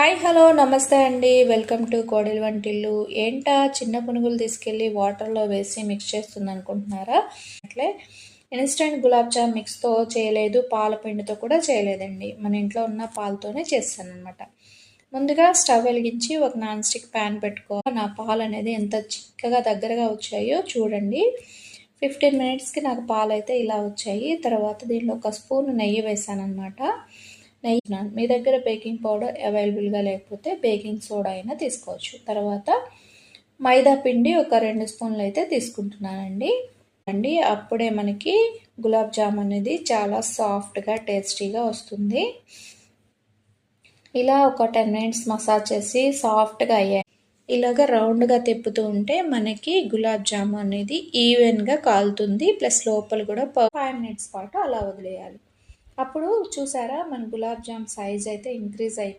Hi hello నమస్తే అండి. Welcome to కోడలి వంటిల్లు. ఏంటా చిన్న పునుగులు తీసుకెళ్ళి వాటర్లో వేసి మిక్స్ చేస్తుంది అనుకుంటున్నారా? అట్లే ఇన్స్టెంట్ గులాబ్ జామ్ మిక్స్తో చేయలేదు, పాల పిండితో కూడా చేయలేదండి. మన ఇంట్లో ఉన్న పాలతోనే చేస్తానమాట. ముందుగా స్టవ్ వెలిగించి ఒక నాన్ స్టిక్ ప్యాన్ పెట్టుకో. నా పాలు అనేది ఎంత చిక్కగా దగ్గరగా వచ్చాయో చూడండి. 15 మినిట్స్కి నాకు పాలు అయితే ఇలా వచ్చాయి. తర్వాత దీనిలో ఒక స్పూన్ నెయ్యి వేసాను అనమాట. నెయ్యి మీ దగ్గర బేకింగ్ పౌడర్ అవైలబుల్గా లేకపోతే బేకింగ్ సోడా అయినా తీసుకోవచ్చు. తర్వాత మైదా పిండి ఒక 2 స్పూన్లు అయితే తీసుకుంటున్నానండి. అప్పుడే మనకి గులాబ్ జామ్ అనేది చాలా సాఫ్ట్గా టేస్టీగా వస్తుంది. ఇలా ఒక 10 మినిట్స్ మసాజ్ చేసి సాఫ్ట్గా అయ్యాయి. ఇలాగ రౌండ్గా తిప్పుతూ ఉంటే మనకి గులాబ్ జామ్ అనేది ఈవెన్గా కాలుతుంది. ప్లస్ లోపల కూడా 5 మినిట్స్ పాటు అలా వదిలేయాలి. అప్పుడు చూసారా మన గులాబ్ జామ్ సైజ్ అయితే ఇంక్రీజ్ అయిపోయింది.